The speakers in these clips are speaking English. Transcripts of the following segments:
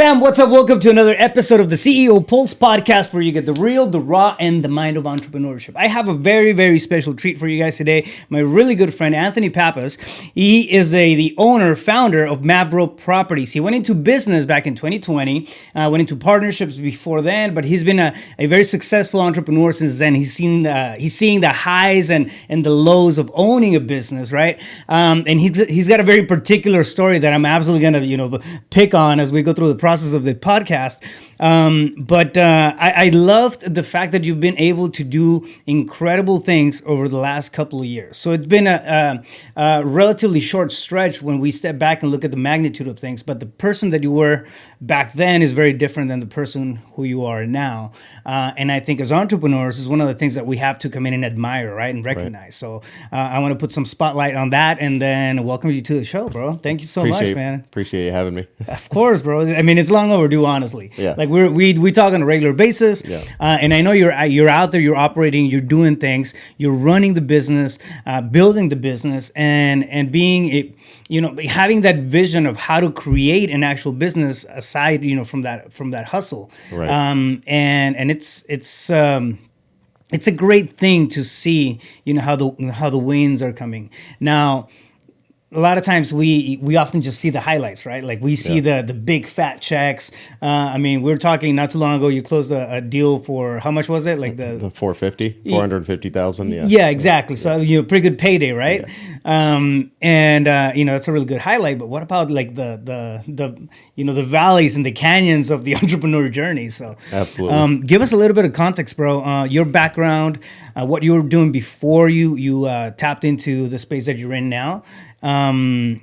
fam? What's up? Welcome to another episode of the CEO Pulse podcast, where you get the real, the raw, and the mind of entrepreneurship. I have a very, very special treat for you guys today. My really good friend, Anthony Pappas. He is the owner, founder of Mavro Properties. He went into business back in 2020, went into partnerships before then, but he's been a very successful entrepreneur since then. He's seeing the highs and the lows of owning a business, right? And he's got a very particular story that I'm absolutely gonna pick on as we go through the process of the podcast. But I loved the fact that you've been able to do incredible things over the last couple of years. So it's been a relatively short stretch when we step back and look at the magnitude of things. But the person that you were back then is very different than the person who you are now. And I think as entrepreneurs is one of the things that we have to come in and admire, right, and recognize. Right. So I want to put some spotlight on that, and then welcome you to the show, bro. Thank you so much, man. Appreciate you having me. Of course, bro. I mean, it's long overdue, honestly. Yeah. Like we talk on a regular basis. Yeah. And I know you're out there, you're operating, you're doing things, you're running the business, building the business, and being having that vision of how to create an actual business aside, from that hustle. Right. And it's a great thing to see, how the wins are coming. Now, a lot of times we often just see the highlights, right? Like we see the big fat checks. I mean, we were talking not too long ago, you closed a deal for, how much was it? Like the 450,000. Yeah. Yeah, exactly. So, pretty good payday, right? Yeah. It's a really good highlight, but what about like the valleys and the canyons of the entrepreneur journey? So absolutely. Give us a little bit of context, bro. Your background, what you were doing before you tapped into the space that you're in now. And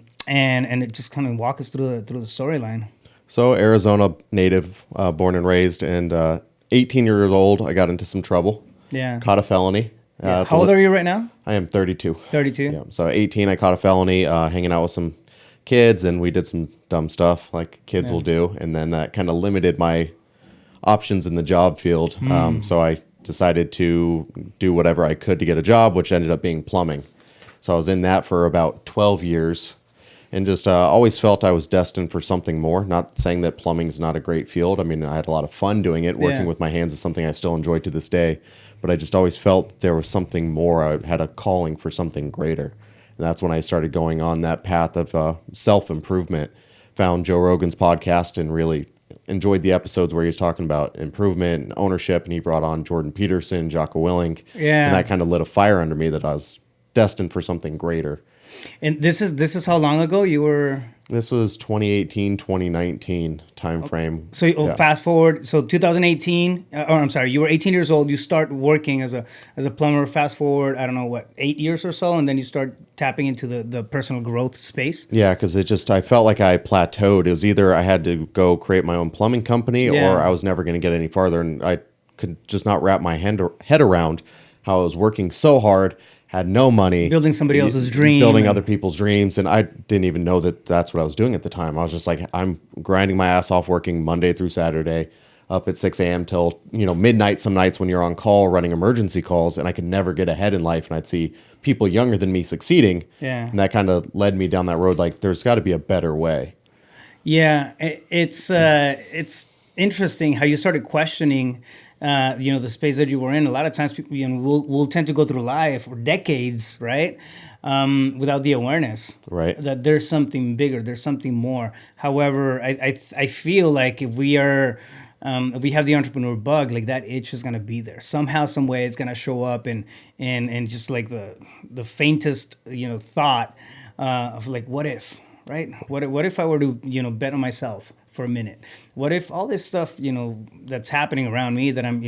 just kind of walk us through the storyline. So Arizona native, born and raised, and 18 years old, I got into some trouble. Yeah. Caught a felony. Yeah. How old are you right now? I am 32. 32? Yeah. So 18, I caught a felony, hanging out with some kids, and we did some dumb stuff like kids will do. And then that kind of limited my options in the job field. So I decided to do whatever I could to get a job, which ended up being plumbing. So I was in that for about 12 years and just always felt I was destined for something more. Not saying that plumbing is not a great field. I mean, I had a lot of fun doing it. Working with my hands is something I still enjoy to this day. But I just always felt there was something more. I had a calling for something greater. And that's when I started going on that path of self-improvement. Found Joe Rogan's podcast and really enjoyed the episodes where he was talking about improvement and ownership. And he brought on Jordan Peterson, Jocko Willink. Yeah. And that kind of lit a fire under me that I was destined for something greater. And this is how long ago you were? This was 2018, 2019 time frame. So fast forward, so 2018, you were 18 years old, you start working as a plumber. Fast forward, I don't know, 8 years or so, and then you start tapping into the personal growth space? Yeah, because I felt like I plateaued. It was either I had to go create my own plumbing company or I was never going to get any farther, and I could just not wrap my head around how I was working so hard, had no money. Building somebody else's dream. Building other people's dreams. And I didn't even know that that's what I was doing at the time. I was just like, I'm grinding my ass off working Monday through Saturday, up at 6 a.m. till, midnight some nights when you're on call running emergency calls, and I could never get ahead in life. And I'd see people younger than me succeeding. Yeah. And that kind of led me down that road. Like, there's got to be a better way. Yeah. It's interesting how you started questioning the space that you were in. A lot of times people, will tend to go through life for decades, right? Without the awareness, right, that there's something bigger, there's something more. However, I feel like if we have the entrepreneur bug, like that itch is gonna be there somehow, some way. It's gonna show up, and just like the faintest thought of like, what if, right? What if I were to bet on myself for a minute? What if all this stuff, that's happening around me that I'm,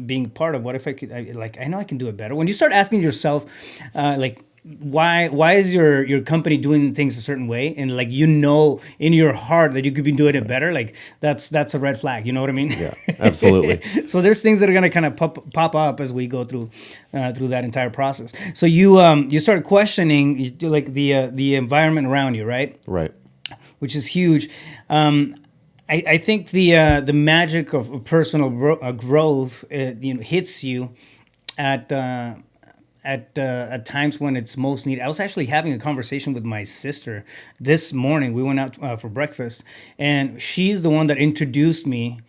being part of, what if I know I can do it better? When you start asking yourself, why is your company doing things a certain way? And like, in your heart that you could be doing it better, like that's a red flag. You know what I mean? Yeah, absolutely. So there's things that are going to kind of pop up as we go through that entire process. So you started questioning like the environment around you, right? Right. Which is huge. I think the magic of personal growth hits you at at times when it's most needed. I was actually having a conversation with my sister this morning. We went out for breakfast, and she's the one that introduced me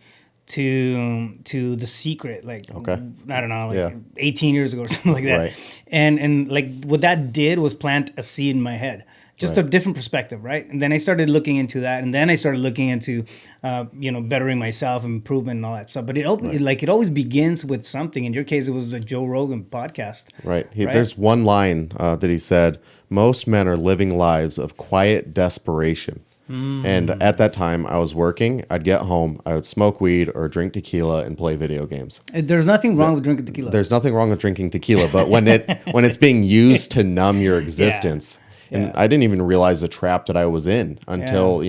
to The Secret, like, Okay. I don't know, like Yeah. 18 years ago or something like that. Right. And like what that did was plant a seed in my head. Just a Right. different perspective, right? And then I started looking into that, and then I started looking into, bettering myself, improvement, and all that stuff. But it always begins with something. In your case, it was the Joe Rogan podcast. Right. Right. There's one line that he said, most men are living lives of quiet desperation. And at that time, I was working. I'd get home. I would smoke weed or drink tequila and play video games. There's nothing wrong with drinking tequila. There's nothing wrong with drinking tequila, but when it's being used to numb your existence, and I didn't even realize the trap that I was in until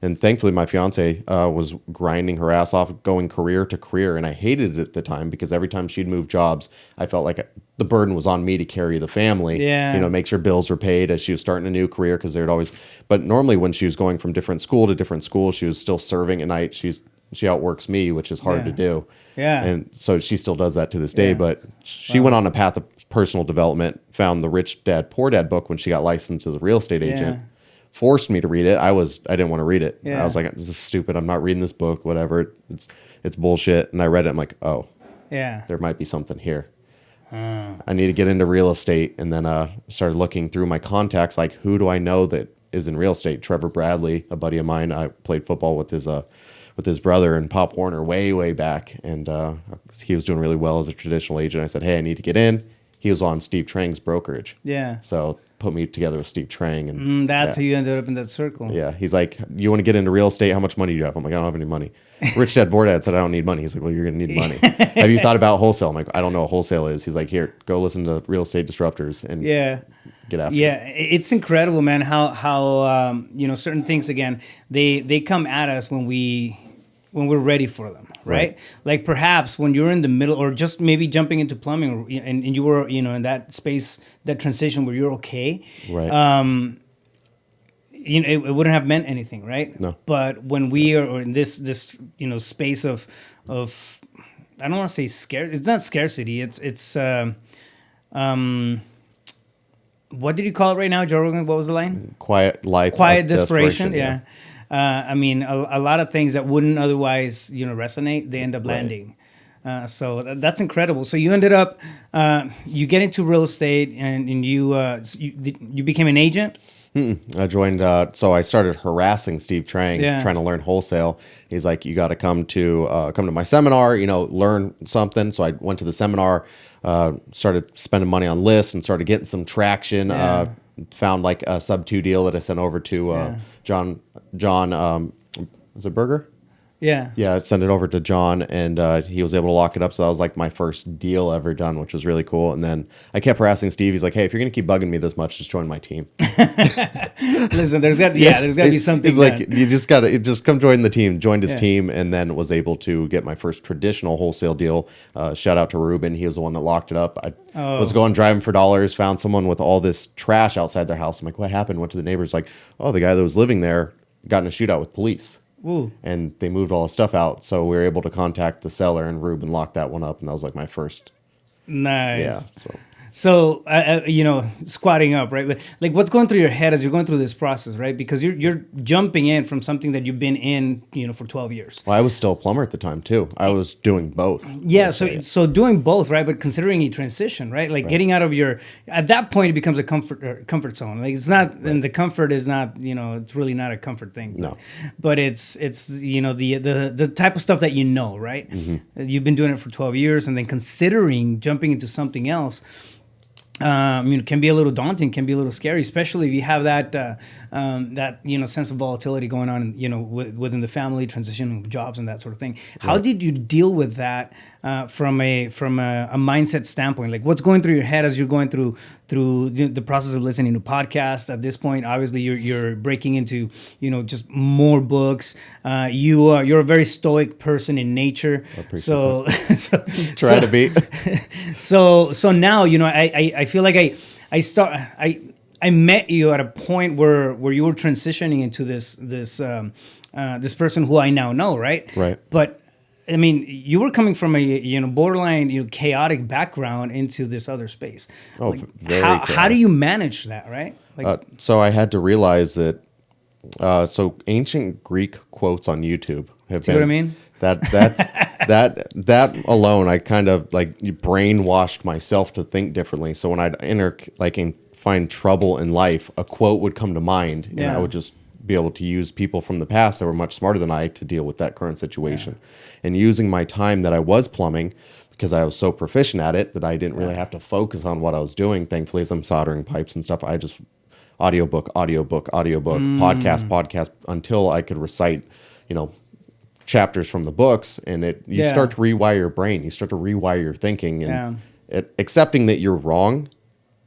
and thankfully my fiance was grinding her ass off, going career to career, and I hated it at the time because every time she'd move jobs, I felt like the burden was on me to carry the family. Make sure bills were paid as she was starting a new career because there'd always. But normally when she was going from different school to different school, she was still serving at night. She outworks me, which is hard to do. Yeah. And so she still does that to this day. But she went on a path of personal development, found the Rich Dad Poor Dad book when she got licensed as a real estate agent. Forced me to read it. I didn't want to read it. I was like, this is stupid. I'm not reading this book, whatever. It's bullshit. And I read it. I'm like, oh, there might be something here. I need to get into real estate. And then started looking through my contacts, like who do I know that is in real estate? Trevor Bradley, a buddy of mine. I played football with his brother and Pop Warner way back. And he was doing really well as a traditional agent. I said, hey, I need to get in. He was on Steve Trang's brokerage. Yeah. So put me together with Steve Trang. And that's how you ended up in that circle. Yeah. He's like, you want to get into real estate? How much money do you have? I'm like, I don't have any money. Rich Dad Poor Dad said, I don't need money. He's like, well, you're going to need money. Have you thought about wholesale? I'm like, I don't know what wholesale is. He's like, here, go listen to Real Estate Disruptors and get after it. It's incredible, man, how certain things, again, they come at us when we're ready for them, right? Like perhaps when you're in the middle or just maybe jumping into plumbing and you were, in that space, that transition where you're okay. Right. It wouldn't have meant anything, right? No. But when we are in this space of I don't want to say scarce. It's not scarcity. It's what did you call it right now, Joe Rogan? What was the line? Quiet life. Quiet desperation. Yeah. I mean, a lot of things that wouldn't otherwise, resonate, they end up landing. So that's incredible. So you ended up, you get into real estate, and you became an agent. I joined. So I started harassing Steve Trang, trying to learn wholesale. He's like, you got to come to my seminar. Learn something. So I went to the seminar, started spending money on lists, and started getting some traction. Found like a sub 2 deal that I sent over to John. Was it Berger? Yeah. Yeah, I sent it over to John, and he was able to lock it up. So that was like my first deal ever done, which was really cool. And then I kept harassing Steve. He's like, "Hey, if you're gonna keep bugging me this much, just join my team." Listen, there's got to be something. He's like, you just come join the team. Joined his team, and then was able to get my first traditional wholesale deal. Shout out to Ruben. He was the one that locked it up. I was going driving for dollars. Found someone with all this trash outside their house. I'm like, what happened? Went to the neighbors. Like, oh, the guy that was living there got in a shootout with police. Ooh. And they moved all the stuff out, so we were able to contact the seller, and Ruben locked that one up, and that was like my first. Nice. Yeah. So squatting up, right? But like, what's going through your head as you're going through this process, right? Because you're jumping in from something that you've been in, for 12 years. Well, I was still a plumber at the time too. I was doing both. Yeah. So doing both, right? But considering a transition, right? Like getting out of at that point, it becomes a comfort zone. Like it's not, and the comfort is not, it's really not a comfort thing. No. But it's the type of stuff that right? Mm-hmm. You've been doing it for 12 years, and then considering jumping into something else. Can be a little daunting, can be a little scary, especially if you have that sense of volatility going on, within the family, transitioning jobs and that sort of thing. How did you deal with that from a mindset standpoint? Like, what's going through your head as you're going through the process of listening to podcasts? At this point, obviously, you're breaking into just more books. You're a very stoic person in nature. So try to be. So now I feel like I met you at a point where you were transitioning into this person who I now know, right? Right. But I mean, you were coming from a borderline chaotic background into this other space. Oh, Like, very how do chaotic. you manage that, right? Like, So I had to realize that. So ancient Greek quotes on YouTube have see been what I mean? that alone. I kind of like brainwashed myself to think differently. So when I'd and find trouble in life, a quote would come to mind, and I Yeah. would just be able to use people from the past that were much smarter than I to deal with that current situation, and using my time that I was plumbing. Because I was so proficient at it that I didn't really have to focus on what I was doing. Thankfully, as I'm soldering pipes and stuff, I just audiobook, podcast until I could recite, chapters from the books. And you Yeah. start to rewire your brain. You start to rewire your thinking and Yeah. accepting that you're wrong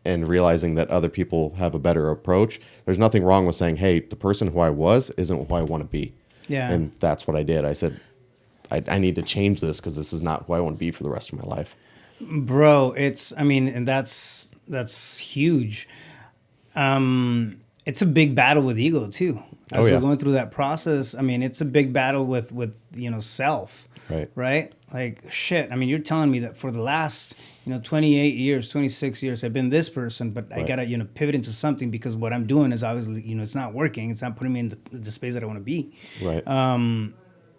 and realizing that other people have a better approach. There's nothing wrong with saying, hey, the person who I was isn't who I want to be. Yeah. And that's what I did. I said, I need to change this because this is not who I want to be for the rest of my life. Bro, and that's huge. It's a big battle with ego too. As Oh, yeah. we're going through that process, it's a big battle with self. Right. Right? Like shit. You're telling me that for the last 28 years, 26 years, I've been this person, but I Right. gotta pivot into something because what I'm doing is obviously it's not working. It's not putting me in the space that I want to be. Right.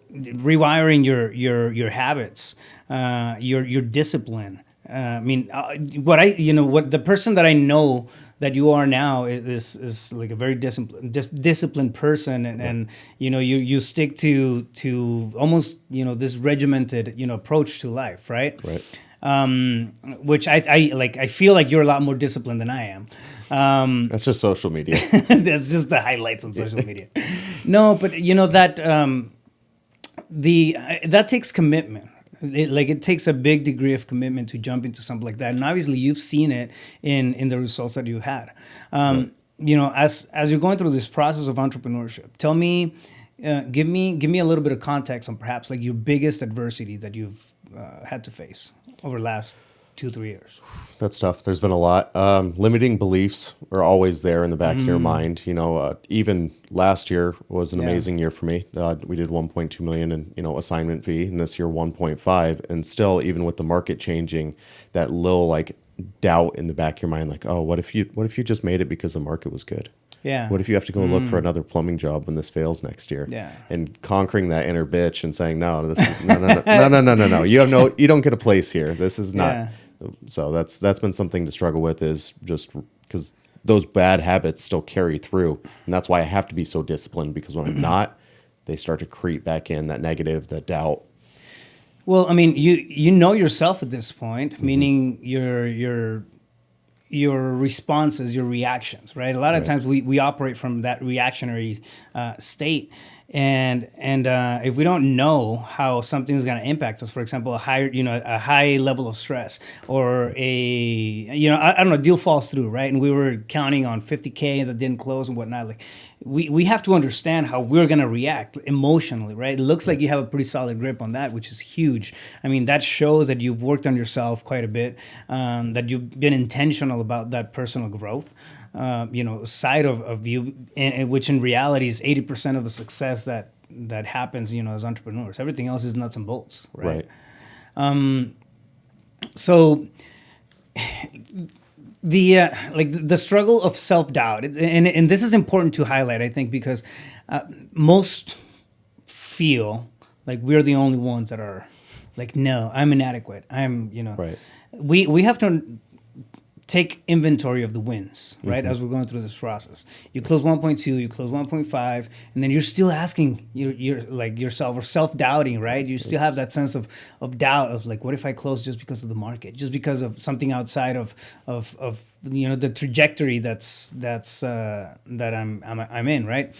Rewiring your habits, your discipline. What the person that I know that you are now is like a very disciplined person, and you stick to almost this regimented approach to life, right? Right. Which I like. I feel like you're a lot more disciplined than I am. That's just social media. That's just the highlights on social media. No, but that that takes commitment. It takes a big degree of commitment to jump into something like that, and obviously you've seen it in the results that you had. Right. As you're going through this process of entrepreneurship, tell me, give me a little bit of context on perhaps like your biggest adversity that you've had to face over the last 2-3 years. That's tough. There's been a lot. Limiting beliefs are always there in the back of your mind. Even last year was an amazing year for me. We did 1.2 million in assignment fee, and this year 1.5. And still, even with the market changing, that little like doubt in the back of your mind, like, oh, what if you just made it because the market was good? Yeah. What if you have to go look for another plumbing job when this fails next year? Yeah. And conquering that inner bitch and saying, no, this is, no. You don't get a place here. This is not. Yeah. So that's been something to struggle with, is just because those bad habits still carry through. And that's why I have to be so disciplined, because when I'm not, they start to creep back in, that negative, that doubt. Well, you know yourself at this point, meaning your responses, your reactions, right? A lot of times we operate from that reactionary state, and if we don't know how something is going to impact us, for example, a high level of stress, or I don't know, deal falls through, right? And we were counting on 50K that didn't close and whatnot. Like we have to understand how we're going to react emotionally, right? It looks like you have a pretty solid grip on that, which is huge. That shows that you've worked on yourself quite a bit, that you've been intentional about that personal growth, side of you, and which in reality is 80% of the success that happens, as entrepreneurs. Everything else is nuts and bolts, right? So the struggle of self-doubt, and this is important to highlight, I think, because most feel like we're the only ones that are like, no, I'm inadequate. Right. We have to take inventory of the wins, right? As we're going through this process, you close 1.2, you close 1.5, and then you're still asking you're like yourself, or self-doubting, right? You still have that sense of doubt of like, what if I close just because of the market, just because of something outside of the trajectory that I'm in, right?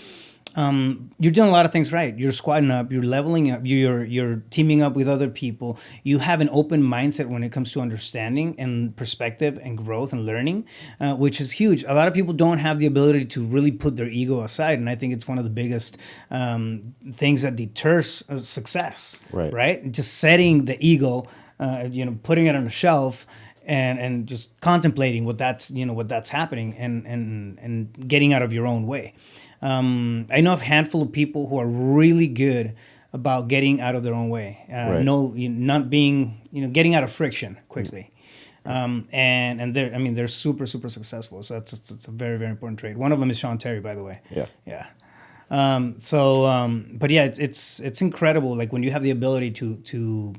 You're doing a lot of things right. You're squatting up, you're leveling up, you're teaming up with other people. You have an open mindset when it comes to understanding and perspective and growth and learning, which is huge. A lot of people don't have the ability to really put their ego aside, and I think it's one of the biggest things that deters success. Right? Just setting the ego, putting it on a shelf, and just contemplating what that's happening, and getting out of your own way. I know of a handful of people who are really good about getting out of their own way. Right. Not being, getting out of friction quickly. And they're super, super successful. So it's a very, very important trait. One of them is Sean Terry, by the way. Yeah. Yeah. But yeah, it's incredible. Like when you have the ability to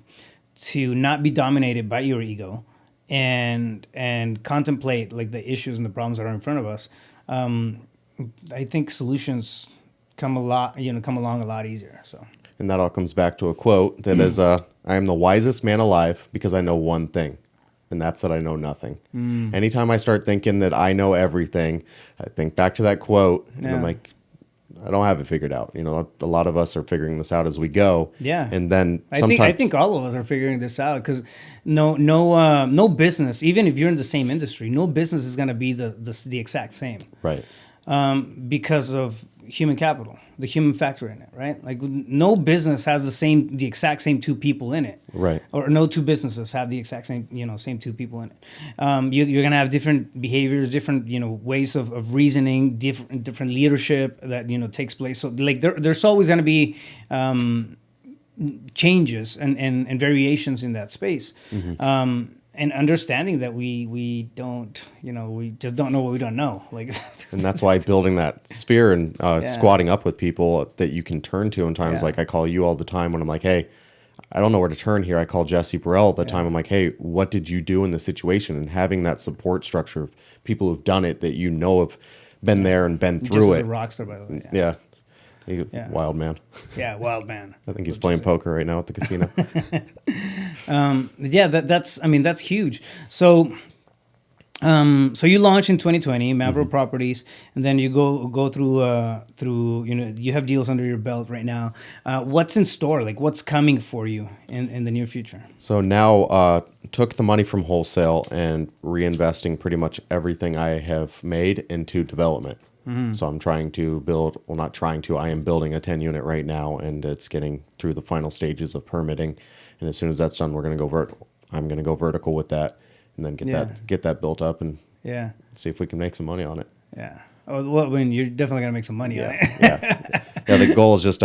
not be dominated by your ego and contemplate like the issues and the problems that are in front of us. I think solutions come along a lot easier. So. And that all comes back to a quote that is, I am the wisest man alive because I know one thing, and that's that I know nothing. Anytime I start thinking that I know everything, I think back to that quote, and I'm like, I don't have it figured out. A lot of us are figuring this out as we go. Yeah. And then I think all of us are figuring this out because no business, even if you're in the same industry, no business is going to be the exact same. Right. Because of human capital, the human factor in it, right? Like no business has the exact same two people in it, right? Or no two businesses have the exact same two people in it. You're gonna have different behaviors, different ways of reasoning, different leadership that takes place. So like there's always gonna be changes and variations in that space. And understanding that we don't, we just don't know what we don't know. Like, and that's why building that sphere and squatting up with people that you can turn to in times like I call you all the time when I'm like, hey, I don't know where to turn here. I call Jesse Burrell at the time. I'm like, hey, what did you do in this situation? And having that support structure of people who've done it that have been there and been through just it. As a rock star, by the way. Yeah. Wild man. Yeah, wild man. I think he's playing poker right now at the casino. That's huge. So you launch in 2020, Maverick Properties, and then you go through you have deals under your belt right now. What's in store? Like what's coming for you in the near future? So now took the money from wholesale and reinvesting pretty much everything I have made into development. So I'm trying to build, I am building a 10 unit right now, and it's getting through the final stages of permitting. And as soon as that's done, we're going to go vertical. I'm going to go vertical with that and then get that built up and see if we can make some money on it. Yeah. Oh, well, I mean, you're definitely going to make some money on it. Yeah, the goal is just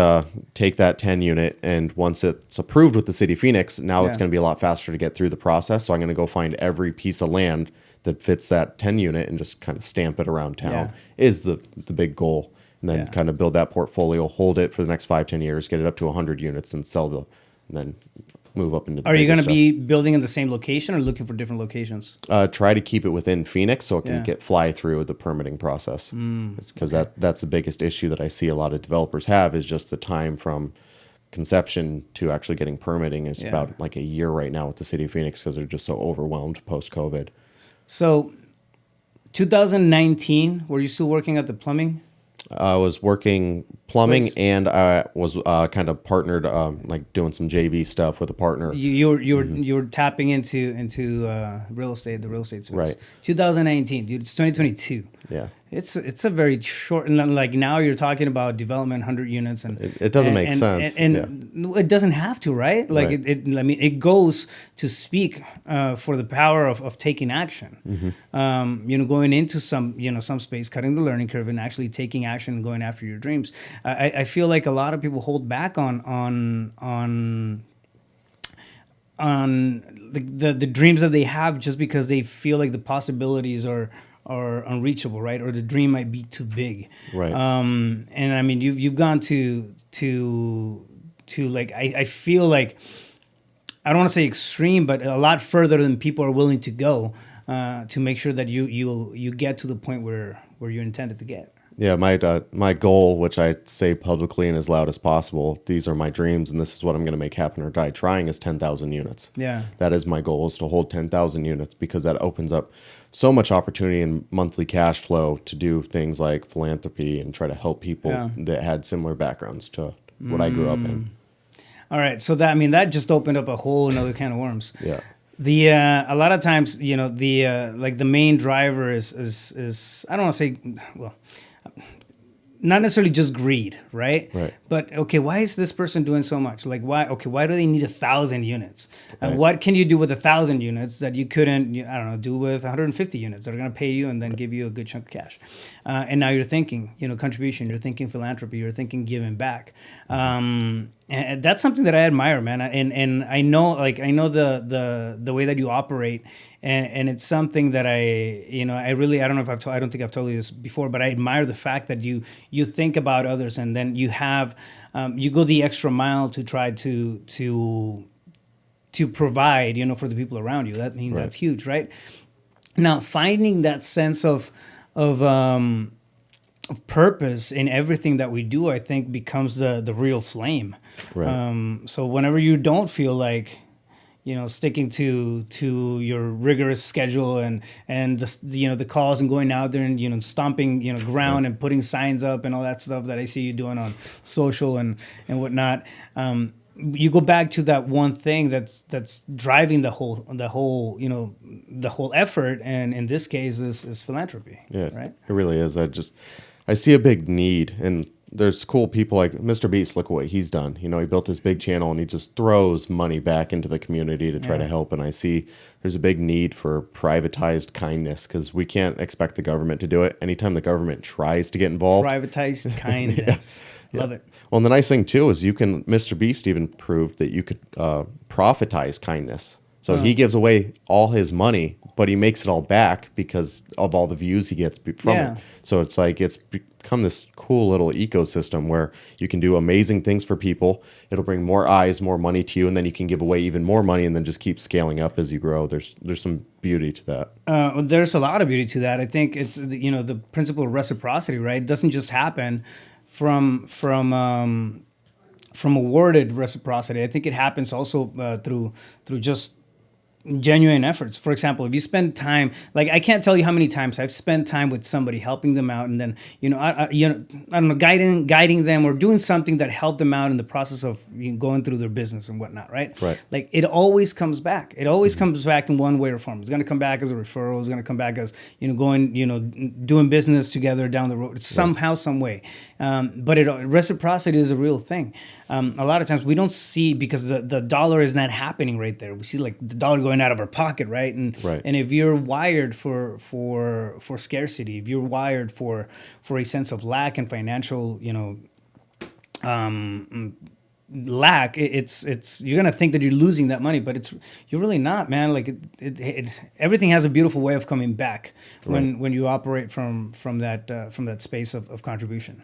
take that 10 unit, and once it's approved with the City of Phoenix, now it's going to be a lot faster to get through the process. So I'm going to go find every piece of land that fits that 10 unit and just kind of stamp it around town is the big goal. And then kind of build that portfolio, hold it for the next 5-10 years, get it up to 100 units and and then move up into the Are you going to stuff. be building in the same location or looking for different locations? Try to keep it within Phoenix so it can fly through the permitting process. Because that's the biggest issue that I see a lot of developers have is just the time from conception to actually getting permitting is about like a year right now with the City of Phoenix because they're just so overwhelmed post-COVID. So 2019, were you still working at the plumbing? I was working plumbing and I was kind of partnered, like doing some JV stuff with a partner. You were tapping into real estate, the real estate space. Right. 2019, dude. It's 2022. Yeah. It's a very short, and like now you're talking about development, 100 units, and it doesn't make sense. And it doesn't have to, right? Like it goes to speak for the power of taking action. Going into some space, cutting the learning curve, and actually taking action and going after your dreams. I feel like a lot of people hold back on the dreams that they have just because they feel like the possibilities are unreachable, right? Or the dream might be too big, right? And I mean, you've gone to like I feel like I don't want to say extreme, but a lot further than people are willing to go to make sure that you get to the point where you're intended to get. Yeah, my goal, which I say publicly and as loud as possible, these are my dreams, and this is what I'm going to make happen or die trying, is 10,000 units. Yeah, that is my goal, is to hold 10,000 units because that opens up so much opportunity and monthly cash flow to do things like philanthropy and try to help people that had similar backgrounds to what I grew up in. All right, so that just opened up a whole another can of worms. Yeah. A lot of times, like the main driver is I don't want to say, well, not necessarily just greed, right? Right. But okay, why is this person doing so much? Like why do they need 1,000 units? Right. What can you do with 1,000 units that you couldn't, do with 150 units that are going to pay you and then give you a good chunk of cash? And now you're thinking, contribution, you're thinking philanthropy, you're thinking giving back. And And that's something that I admire, man. And I know, like, I know the way that you operate, and it's something that I don't know if I don't think I've told you this before, but I admire the fact that you think about others, and then you have, you go the extra mile to try to provide, for the people around you. That's huge, right? Now, finding that sense of purpose in everything that we do, I think, becomes the real flame. Right. So whenever you don't feel like, sticking to your rigorous schedule and the calls and going out there and stomping ground and putting signs up and all that stuff that I see you doing on social and whatnot, you go back to that one thing that's driving the whole effort, and in this case is philanthropy. Yeah, right. It really is. I see a big need, and there's cool people like Mr. Beast. Look at what he's done. He built this big channel, and he just throws money back into the community to try to help. And I see there's a big need for privatized kindness, because we can't expect the government to do it. Anytime the government tries to get involved, Privatized kindness. Love it. Well, and the nice thing too is Mr. Beast even proved that you could profitize kindness. So he gives away all his money, but he makes it all back because of all the views he gets from it. So it's like it's become this cool little ecosystem where you can do amazing things for people. It'll bring more eyes, more money to you, and then you can give away even more money, and then just keep scaling up as you grow. There's some beauty to that. There's a lot of beauty to that. I think it's the principle of reciprocity, right? It doesn't just happen from awarded reciprocity. I think it happens also through just genuine efforts. For example, if you spend time, like I can't tell you how many times I've spent time with somebody, helping them out, and then I don't know, guiding them or doing something that helped them out in the process of going through their business and whatnot, right? Right. Like it always comes back. It always comes back in one way or form. It's going to come back as a referral. It's going to come back as going, doing business together down the road somehow, some way. But reciprocity is a real thing. A lot of times we don't see, because the dollar is not happening right there. We see like the dollar going out of our pocket, right? And if you're wired for scarcity, if you're wired for a sense of lack and financial, lack, it's you're gonna think that you're losing that money, but you're really not, man. Like everything has a beautiful way of coming back when you operate from that space of contribution.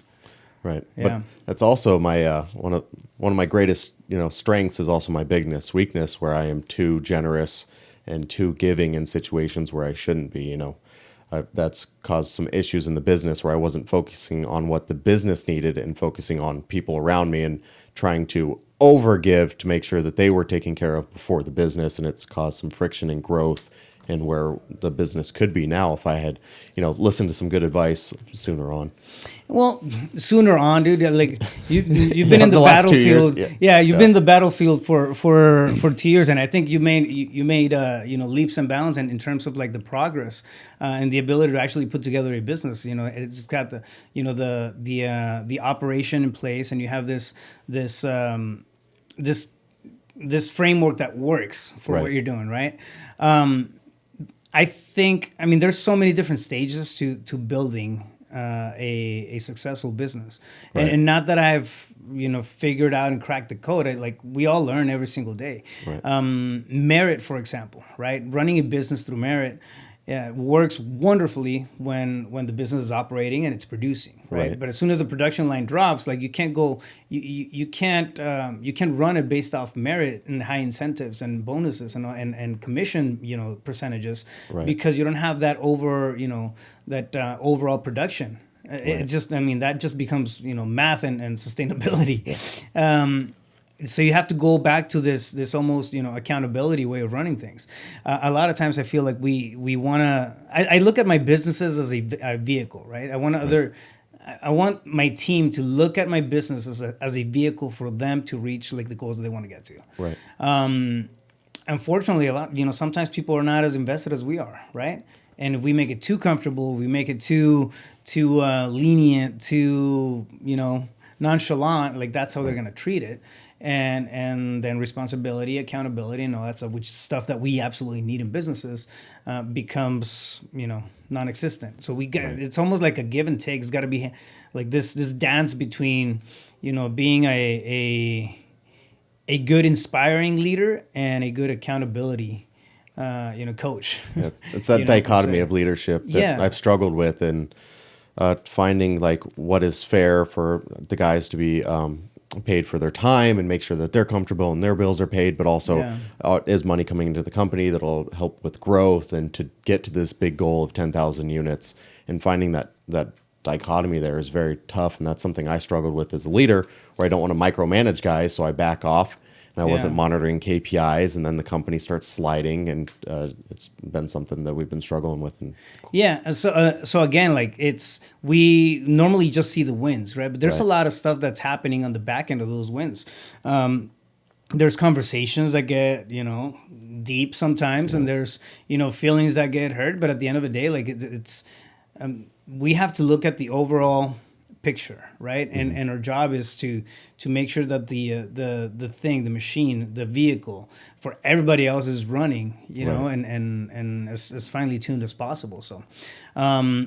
Right. Yeah. But that's also my one of my greatest strengths is also my weakness, where I am too generous and too giving in situations where I shouldn't be. That's caused some issues in the business where I wasn't focusing on what the business needed and focusing on people around me and trying to overgive to make sure that they were taken care of before the business, and it's caused some friction and growth and where the business could be now if I had, listened to some good advice sooner on. Well, sooner on, dude. Like you've been in the battlefield. You've been in the battlefield for 2 years, and I think you made leaps and bounds in terms of like the progress and the ability to actually put together a business. It's got the operation in place, and you have this framework that works for what you're doing, right? I think, there's so many different stages to building a successful business, and not that I've figured out and cracked the code. We all learn every single day. Merit, for example, right? Running a business through merit works wonderfully when the business is operating and it's producing, right? But as soon as the production line drops, like you can't run it based off merit and high incentives and bonuses and commission percentages, because you don't have that overall production. It just that just becomes math and sustainability. So you have to go back to this almost accountability way of running things. A lot of times I feel like we want to. I look at my businesses as a vehicle, right? I want my team to look at my business as a vehicle for them to reach like the goals that they want to get to. Right. Unfortunately, sometimes people are not as invested as we are, right? And if we make it too comfortable, we make it too lenient, too nonchalant, like that's how they're gonna treat it. And then responsibility, accountability, and all that stuff, which is stuff that we absolutely need in businesses, becomes non-existent. So it's almost like a give and take. It's got to be like this dance between being a a good inspiring leader and a good accountability coach. Yeah, it's that dichotomy of leadership that I've struggled with, and finding like what is fair for the guys to be paid for their time and make sure that they're comfortable and their bills are paid, but also is money coming into the company that'll help with growth and to get to this big goal of 10,000 units. And finding that dichotomy there is very tough, and that's something I struggled with as a leader, where I don't want to micromanage guys, so I back off. And I wasn't monitoring KPIs, and then the company starts sliding, and it's been something that we've been struggling with. And so again, like we normally just see the wins, right? But there's a lot of stuff that's happening on the back end of those wins. There's conversations that get deep sometimes, and there's feelings that get hurt. But at the end of the day, like it's we have to look at the overall picture, right? And our job is to make sure that the thing, the machine, the vehicle for everybody else is running, and as finely tuned as possible. So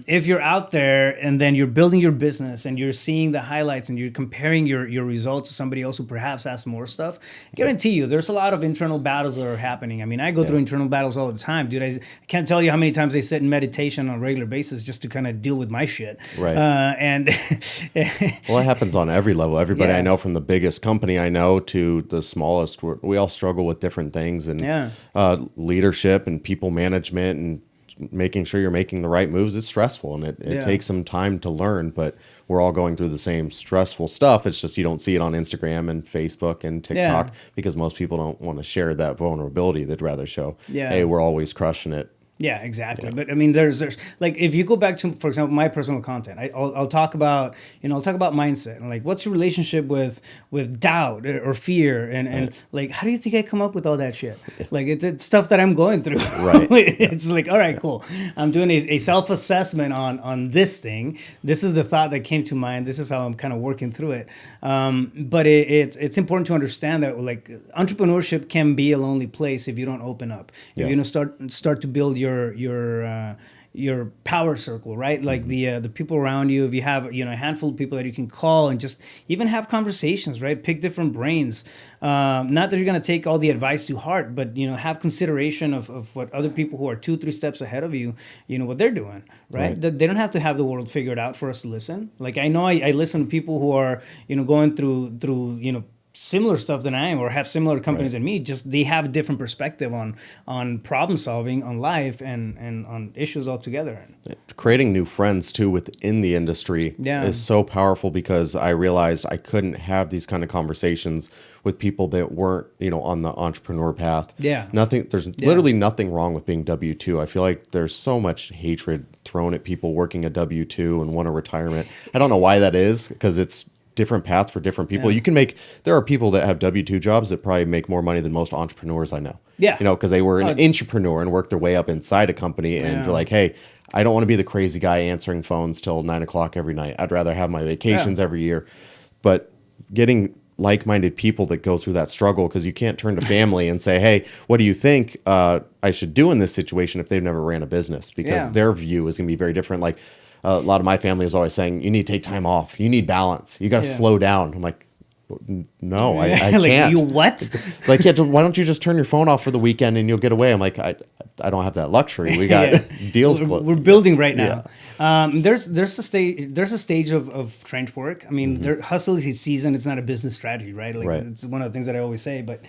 if you're out there and then you're building your business and you're seeing the highlights and you're comparing your results to somebody else who perhaps has more stuff, guarantee you there's a lot of internal battles that are happening. I mean, I go through internal battles all the time, dude. I can't tell you how many times I sit in meditation on a regular basis just to kind of deal with my shit. Right. And well, it happens on every level. Everybody I know, from the biggest company I know to the smallest, we all struggle with different things, and leadership and people management and making sure you're making the right moves. It's stressful, and it takes some time to learn, but we're all going through the same stressful stuff. It's just you don't see it on Instagram and Facebook and TikTok because most people don't want to share that vulnerability. They'd rather show, hey, we're always crushing it. Yeah, exactly. Yeah. But I mean, there's like, if you go back to, for example, my personal content, I'll talk about, mindset and like, what's your relationship with doubt or fear, and like, how do you think I come up with all that shit? Like it's stuff that I'm going through. Right. It's like, all right, cool. I'm doing a self-assessment on this thing. This is the thought that came to mind. This is how I'm kind of working through it. But it's important to understand that like entrepreneurship can be a lonely place if you don't open up. If you don't start to build your power circle, right? Like the people around you. If you have a handful of people that you can call and just even have conversations, right? Pick different brains. Not that you're gonna take all the advice to heart, but have consideration of what other people who are 2-3 steps ahead of you, what they're doing, right? That they don't have to have the world figured out for us to listen. Like I know I listen to people who are going through similar stuff than I am, or have similar companies than me. Just they have a different perspective on problem solving, on life, and on issues altogether. Creating new friends too within the industry is so powerful, because I realized I couldn't have these kind of conversations with people that weren't on the entrepreneur path. There's literally nothing wrong with being W-2. I feel like there's so much hatred thrown at people working a W-2 and want a retirement. I don't know why that is, because it's different paths for different people. There are people that have W-2 jobs that probably make more money than most entrepreneurs I know. Because they were an entrepreneur and worked their way up inside a company, and they're like, hey, I don't want to be the crazy guy answering phones till 9:00 every night. I'd rather have my vacations every year. But getting like-minded people that go through that struggle, because you can't turn to family and say, hey, what do you think I should do in this situation, if they've never ran a business? Because their view is going to be very different. Like, a lot of my family is always saying, you need to take time off. You need balance. You got to slow down. I'm like, no, I like, can't. You what? Like, why don't you just turn your phone off for the weekend and you'll get away? I'm like, I don't have that luxury. We got deals. We're building right now. There's a stage of trench work. I mean, hustle is season. It's not a business strategy, right? Like it's one of the things that I always say, but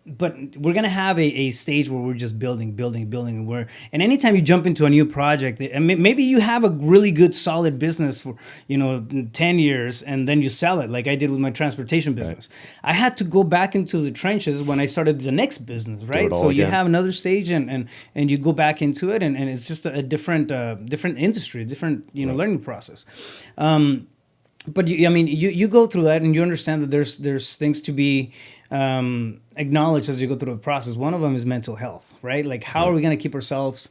we're gonna have a stage where we're just building, and anytime you jump into a new project, and maybe you have a really good solid business for 10 years, and then you sell it, like I did with my transportation business. I had to go back into the trenches when I started the next business, right? So you have another stage, and you go back into it, and it's just a different industry, different learning process. But you go through that, and you understand that there's things to be acknowledged as you go through the process. One of them is mental health, right? Like, how are we going to keep ourselves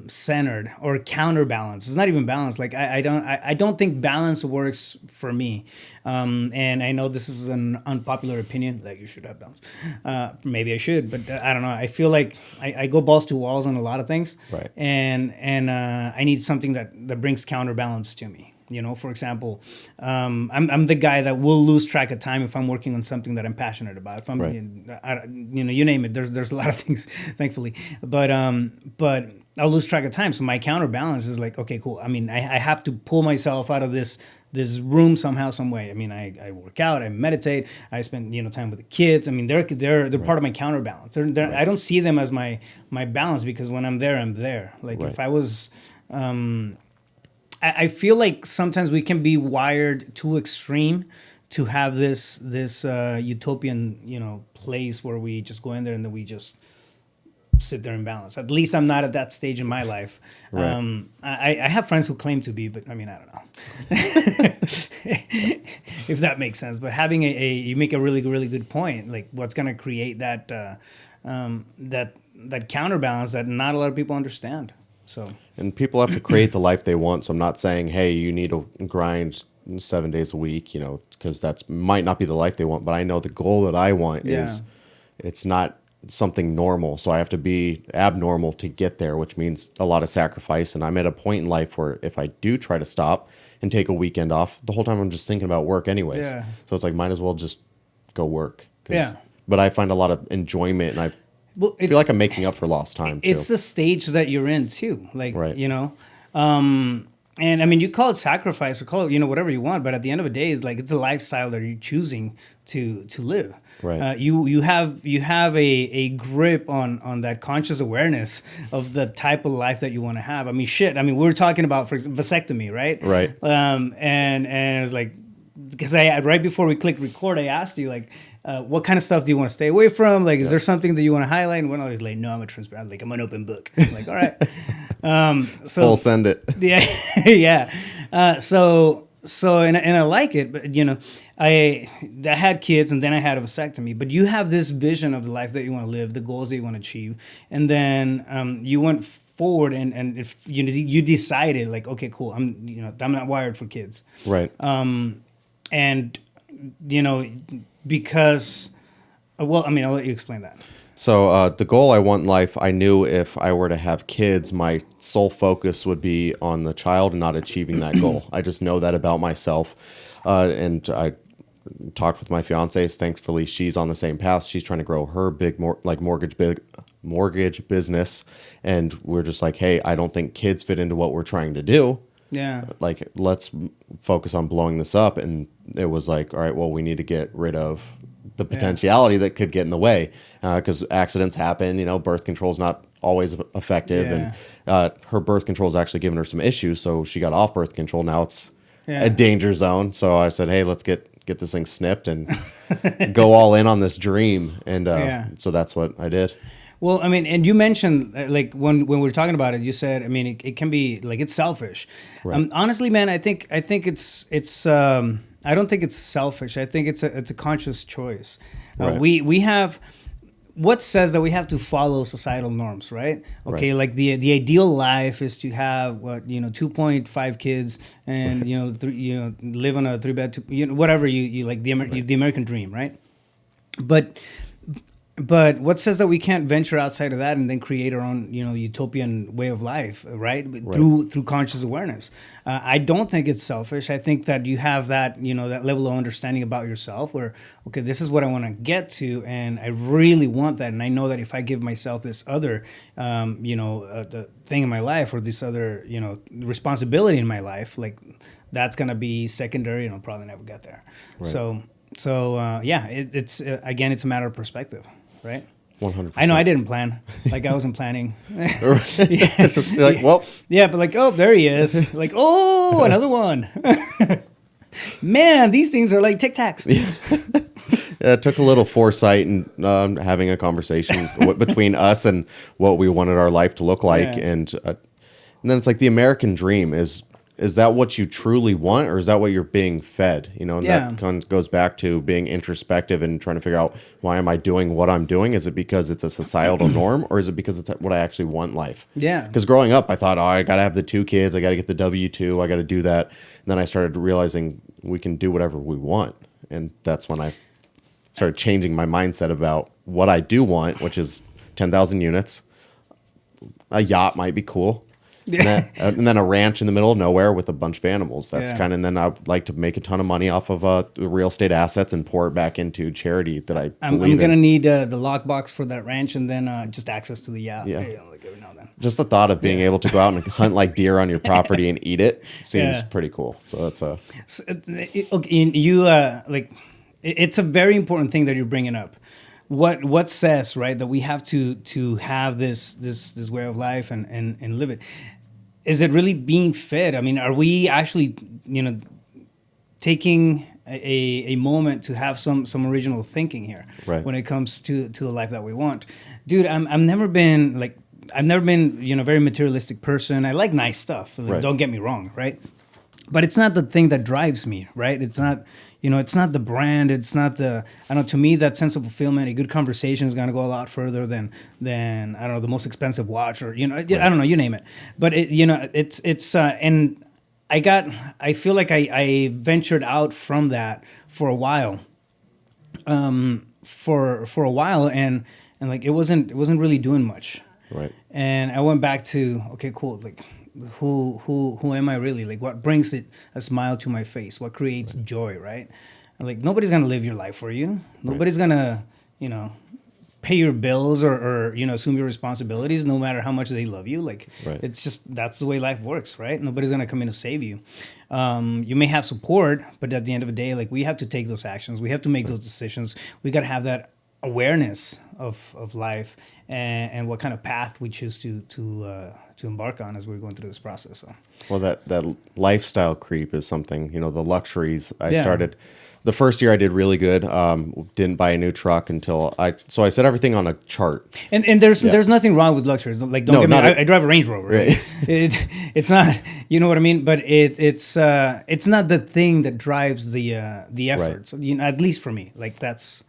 centered or counterbalance? It's not even balance. Like, I don't think balance works for me. And I know this is an unpopular opinion, like you should have balance. Maybe I should, but I don't know. I feel like I go balls to walls on a lot of things, right? And I need something that brings counterbalance to me. You know, for example, I'm the guy that will lose track of time if I'm working on something that I'm passionate about. If I'm, Right. you know, you name it. There's a lot of things, thankfully, but I'll lose track of time. So my counterbalance is like, okay, cool. I mean, I have to pull myself out of this room somehow, some way. I mean, I work out, I meditate, I spend, you know, time with the kids. I mean, they're part of my counterbalance. I don't see them as my balance, because when I'm there, I'm there. Like if I was, I feel like sometimes we can be wired too extreme to have this utopian, you know, place where we just go in there and then we just sit there in balance. At least I'm not at that stage in my life. Right. I have friends who claim to be, but I mean, I don't know if that makes sense. But having you make a really, really good point. Like, what's going to create that that counterbalance that not a lot of people understand. So, And people have to create the life they want. So I'm not saying, hey, you need to grind 7 days a week, you know, because that's might not be the life they want. But I know the goal that I want is, it's not something normal. So I have to be abnormal to get there, which means a lot of sacrifice. And I'm at a point in life where if I do try to stop and take a weekend off, the whole time I'm just thinking about work anyways. Yeah. So it's like, might as well just go work. Yeah. But I find a lot of enjoyment, and I feel like I'm making up for lost time too. It's the stage that you're in too. Like, Right. you know, and I mean, you call it sacrifice or call it, you know, whatever you want, but at the end of the day, it's like, it's a lifestyle that you're choosing to live. Right. You have a grip on that conscious awareness of the type of life that you want to have. I mean, shit. I mean, we were talking about, for example, vasectomy, right? Right. And it was like, because right before we click record, I asked you, like, what kind of stuff do you want to stay away from? Like, is there something that you want to highlight? And we're always like, no, I'm a transparent. Like, I'm an open book. I'm like, all right. So Full send it. Yeah, yeah. So and I like it, but you know, I had kids and then I had a vasectomy. But you have this vision of the life that you want to live, the goals that you want to achieve, and then you went forward and if you decided, like, okay, cool, I'm not wired for kids. Right. And you know, because well, I mean, I'll let you explain that. So the goal I want in life, I knew if I were to have kids, my sole focus would be on the child and not achieving that goal. I just know that about myself. And I talked with my fiance. Thankfully, she's on the same path. She's trying to grow her big mortgage business. And we're just like, hey, I don't think kids fit into what we're trying to do. Yeah. Like, let's focus on blowing this up. And it was like, all right, well, we need to get rid of the potentiality that could get in the way, because accidents happen. You know, birth control is not always effective, and her birth control is actually giving her some issues. So she got off birth control. Now it's a danger zone. So I said, hey, let's get this thing snipped and go all in on this dream. And so that's what I did. Well, I mean, and you mentioned, like, when we were talking about it, you said, I mean, it can be like, it's selfish. Right. Honestly, man, I think it's I don't think it's selfish. I think it's a conscious choice. Right. We have what says that we have to follow societal norms, right? Okay, Right. like the ideal life is to have 2.5 kids and live on a 3-bed, whatever you like, the American dream, right? But what says that we can't venture outside of that and then create our own, utopian way of life, right? Through conscious awareness. I don't think it's selfish. I think that you have that, that level of understanding about yourself where, okay, this is what I want to get to, and I really want that. And I know that if I give myself this other, the thing in my life, or this other, responsibility in my life, like, that's going to be secondary and I'll probably never get there. Right. So it's again, it's a matter of perspective. Right? 100%. I know I didn't plan. Like, I wasn't planning. Like, well. Yeah, but like, oh, there he is. Like, oh, another one. Man, these things are like Tic Tacs. It took a little foresight and having a conversation between us and what we wanted our life to look like. Yeah. And then it's like, the American dream is that what you truly want, or is that what you're being fed? And that kind of goes back to being introspective and trying to figure out, why am I doing what I'm doing? Is it because it's a societal norm, or is it because it's what I actually want in life? Yeah. Because growing up, I thought, I got to have the 2 kids. I got to get the W-2. I got to do that. And then I started realizing we can do whatever we want. And that's when I started changing my mindset about what I do want, which is 10,000 units. A yacht might be cool. And then a ranch in the middle of nowhere with a bunch of animals. That's Yeah. and then I'd like to make a ton of money off of the real estate assets and pour it back into charity that I I'm believe gonna in. need the lockbox for that ranch, and then just access to the Yeah. like every now and then. Just the thought of being able to go out and hunt like deer on your property and eat it seems Yeah. pretty cool. So that's a So, okay, you it's a very important thing that you're bringing up. What says, right, that we have to have this way of life and live it? Is it really being fed? I mean, are we actually taking a moment to have some original thinking here Right. when it comes to the life that we want? Dude, I've never been a very materialistic person. I like nice stuff. Like, Right. Don't get me wrong, right? But it's not the thing that drives me, right? It's not, it's not the brand. It's not the, I don't know, to me, that sense of fulfillment, a good conversation is going to go a lot further than, I don't know, the most expensive watch or, I don't know, you name it. But, and I feel like I ventured out from that for a while, for a while. And like, it wasn't really doing much. right. And I went back to, okay, cool. Like, who am I really? Like, what brings a smile to my face? What creates joy, right? And like, nobody's gonna live your life for you. Nobody's gonna, pay your bills or assume your responsibilities, no matter how much they love you. Like, Right. it's just, that's the way life works, right? Nobody's gonna come in to save you. You may have support, but at the end of the day, like, we have to take those actions. We have to make those decisions. We gotta have that awareness of life and what kind of path we choose to embark on as we're going through this process. So. Well, that lifestyle creep is something, the luxuries. I Yeah. started the first year I did really good. Didn't buy a new truck until I set everything on a chart. And there's nothing wrong with luxuries. Like, don't No, get me. not I drive a Range Rover. Right? It's not. You know what I mean? But it's not the thing that drives the efforts. Right. At least for me. Like that's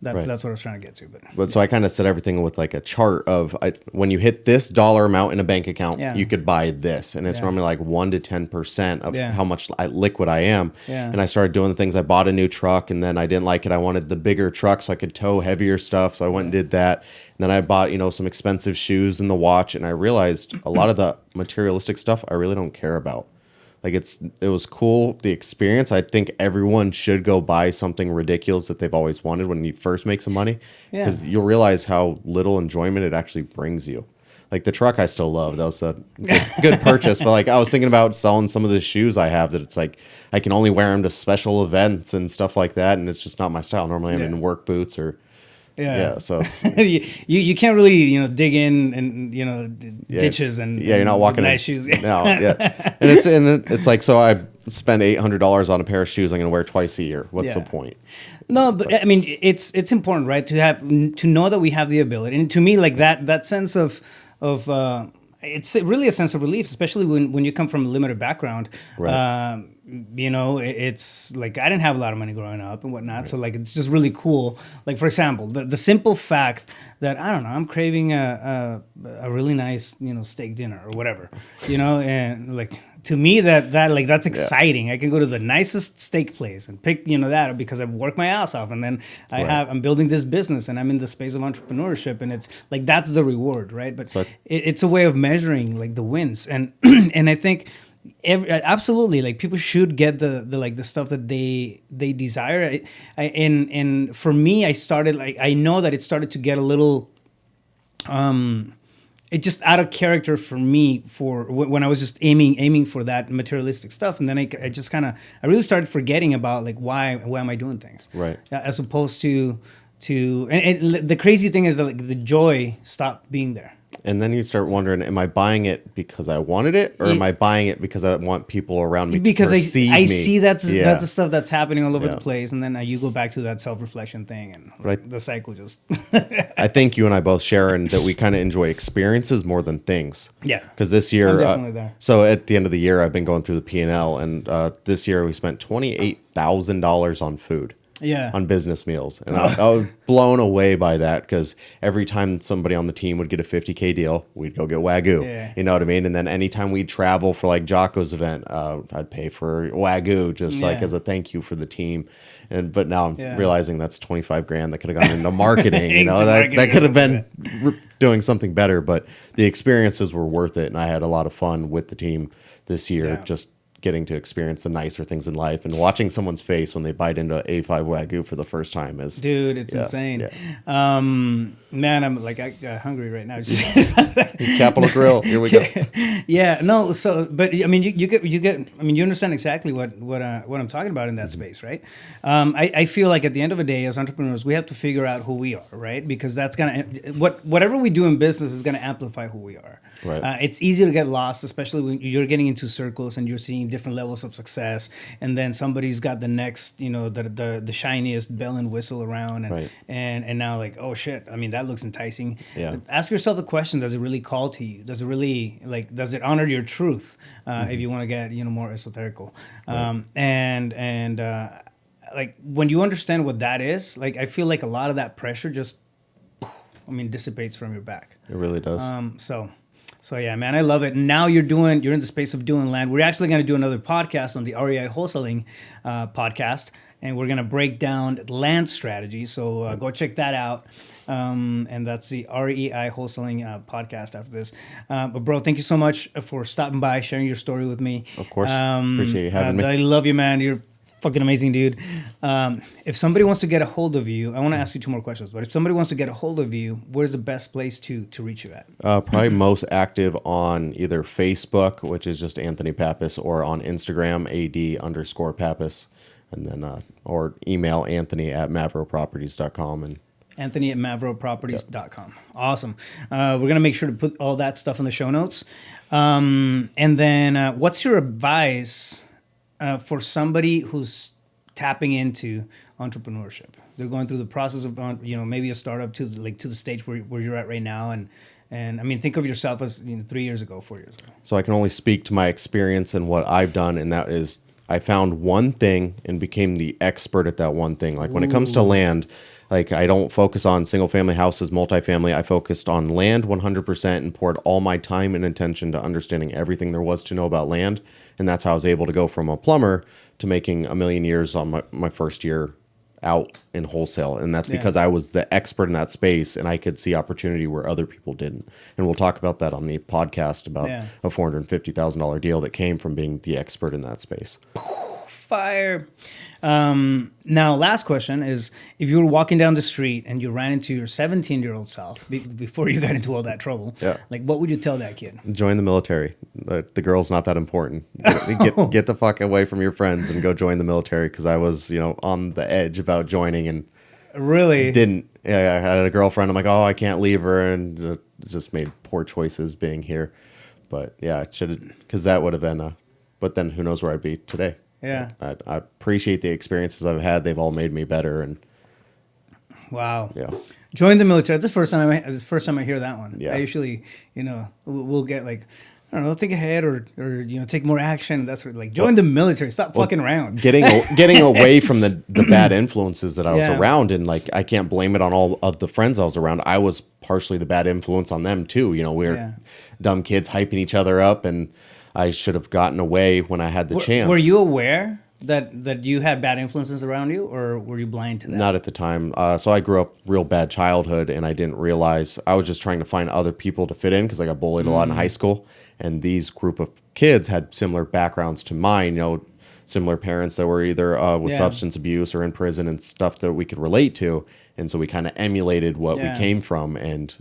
Right. what I was trying to get to. But so I kind of set everything with like a chart of when you hit this dollar amount in a bank account, Yeah. you could buy this, and it's Yeah. normally like 1 to 10% of Yeah. how much liquid I am. Yeah. And I started doing the things. I bought a new truck, and then I didn't like it. I wanted the bigger truck so I could tow heavier stuff. So I went and did that. And then I bought some expensive shoes and the watch, and I realized a lot of the materialistic stuff I really don't care about. Like it was cool, the experience. I think everyone should go buy something ridiculous that they've always wanted when you first make some money, because you'll realize how little enjoyment it actually brings you. Like the truck I still love. That was a good purchase. But like I was thinking about selling some of the shoes I have that it's like I can only wear them to special events and stuff like that, and it's just not my style. Normally I'm in work boots or so it's, you can't really dig in and ditches and you're not walking nice shoes. No, yeah, and it's like, so I spend $800 on a pair of shoes I'm going to wear twice a year. What's the point? No, but I mean, it's important, right? To know that we have the ability, and to me, like that sense of it's really a sense of relief, especially when you come from a limited background. Right. It's like I didn't have a lot of money growing up and whatnot, so like it's just really cool. Like for example, the simple fact that I don't know, I'm craving a really nice steak dinner or whatever, and like to me that's exciting. I can go to the nicest steak place and pick that because I've worked my ass off, and then I'm building this business and I'm in the space of entrepreneurship, and it's like that's the reward, right? But it's a way of measuring like the wins, and and I think. Absolutely, like people should get the stuff that they desire. And for me, I started I know that it started to get a little it just out of character for me for when I was just aiming for that materialistic stuff, and then I just I really started forgetting about like why am I doing things, right? As opposed to and the crazy thing is that like the joy stopped being there. And then you start wondering, am I buying it because I wanted it, or am I buying it because I want people around me to perceive me? I see that's the stuff that's happening all over the place, and then you go back to that self-reflection thing, and the cycle just... I think you and I both share in that we kind of enjoy experiences more than things. Yeah. Because this year... I'm definitely there. So at the end of the year, I've been going through the P&L, and this year we spent $28,000 on food. on business meals. And I was blown away by that because every time somebody on the team would get a $50K deal, we'd go get Wagyu. Yeah. You know what I mean? And then anytime we'd travel for like Jocko's event, I'd pay for Wagyu just like as a thank you for the team. But now I'm realizing that's 25 grand that could have gone into marketing. You know, that could have been doing something better. But the experiences were worth it, and I had a lot of fun with the team this year. Just getting to experience the nicer things in life and watching someone's face when they bite into A5 Wagyu for the first time is... Dude, it's insane. Man, I'm like, I got hungry right now. Capital Grill, here we go. No, so, but I mean, you understand exactly what I'm talking about in that space, right? I feel like at the end of the day, as entrepreneurs, we have to figure out who we are, right? Because that's whatever we do in business is gonna amplify who we are. Right. It's easy to get lost, especially when you're getting into circles and you're seeing different levels of success, and then somebody's got the next, the shiniest bell and whistle around, and now like, oh shit, I mean, that looks enticing. Yeah. Ask yourself the question: does it really call to you? Does it really does it honor your truth? If you want to get more esoterical, like when you understand what that is, like I feel like a lot of that pressure just, dissipates from your back. It really does. So yeah, man, I love it. Now you're in the space of doing land. We're actually going to do another podcast on the REI wholesaling podcast, and we're going to break down land strategy. So go check that out. And that's the REI wholesaling podcast after this. But bro, thank you so much for stopping by, sharing your story with me. Of course. Appreciate you having me. I love you, man. You're fucking amazing, dude. If somebody wants to get a hold of you, I want to ask you two more questions, but if somebody wants to get a hold of you, where's the best place to reach you at? Probably most active on either Facebook, which is just Anthony Pappas, or on Instagram, AD_Pappas, and then, or email Anthony@mavroproperties.com. And Anthony@mavroproperties.com. Awesome. We're going to make sure to put all that stuff in the show notes. And then what's your advice for somebody who's tapping into entrepreneurship? They're going through the process of, maybe a startup to the stage where you're at right now. And I mean, think of yourself as 3 years ago, 4 years ago. So I can only speak to my experience and what I've done. And that is, I found one thing and became the expert at that one thing. Like when it comes to land, like I don't focus on single family houses, multifamily. I focused on land 100% and poured all my time and attention to understanding everything there was to know about land. And that's how I was able to go from a plumber to making $1 million on my first year out in wholesale. And that's because I was the expert in that space and I could see opportunity where other people didn't. And we'll talk about that on the podcast about a $450,000 deal that came from being the expert in that space. Fire. Now, last question is, if you were walking down the street and you ran into your 17-year-old self before you got into all that trouble, like what would you tell that kid? Join the military. The girl's not that important. Get the fuck away from your friends and go join the military, because I was, on the edge about joining and really didn't. Yeah, I had a girlfriend. I'm like, oh, I can't leave her, and just made poor choices being here. But yeah, I should have, because that would have been. But then who knows where I'd be today. Yeah. I appreciate the experiences I've had. They've all made me better. And wow. Yeah. Join the military. That's the first time I hear that one. Yeah. I usually, we'll get like, I don't know, think ahead or take more action. That's what, like, join the military. Stop fucking around. Getting away from the bad influences that I was around, and like I can't blame it on all of the friends I was around. I was partially the bad influence on them too. We were dumb kids hyping each other up, and I should have gotten away when I had the chance. Were you aware that you had bad influences around you, or were you blind to that? Not at the time. So I grew up real bad childhood, and I didn't realize. I was just trying to find other people to fit in, because I got bullied a lot in high school. And these group of kids had similar backgrounds to mine, similar parents that were either with substance abuse or in prison and stuff that we could relate to. And so we kind of emulated what we came from. And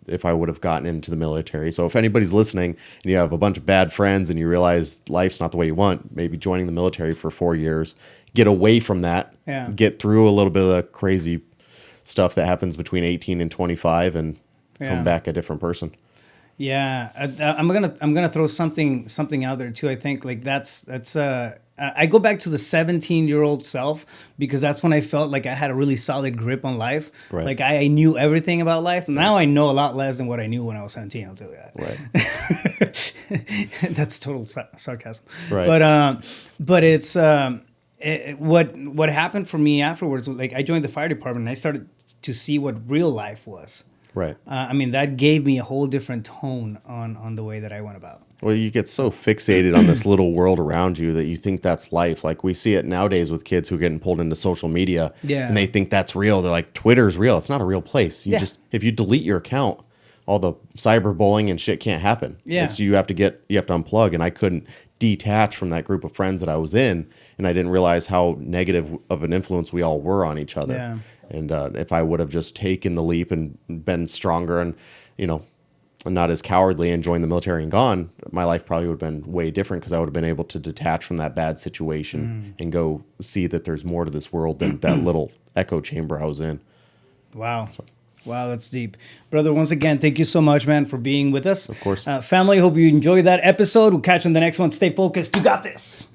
if I would have gotten into the military. So if anybody's listening and you have a bunch of bad friends and you realize life's not the way you want, maybe joining the military for 4 years, get away from that, get through a little bit of the crazy stuff that happens between 18 and 25 and come back a different person. Yeah, I'm gonna throw something out there too. I think like that's I go back to the 17-year-old self, because that's when I felt like I had a really solid grip on life. Right. Like I knew everything about life. Now I know a lot less than what I knew when I was 17. I'll tell you that. Right. That's total sarcasm. Right. But it's what happened for me afterwards, like I joined the fire department and I started to see what real life was. Right. I mean, that gave me a whole different tone on the way that I went about. Well, you get so fixated on this little world around you that you think that's life. Like we see it nowadays with kids who are getting pulled into social media, and they think that's real. They're like, Twitter's real. It's not a real place. You just, if you delete your account, all the cyberbullying and shit can't happen. Yeah. You have to unplug. And I couldn't detach from that group of friends that I was in, and I didn't realize how negative of an influence we all were on each other. Yeah. And if I would have just taken the leap and been stronger and, not as cowardly and joined the military and gone, my life probably would have been way different because I would have been able to detach from that bad situation and go see that there's more to this world than that little echo chamber I was in. Wow. Wow, that's deep. Brother, once again, thank you so much, man, for being with us. Of course. Family, hope you enjoyed that episode. We'll catch you in the next one. Stay focused. You got this.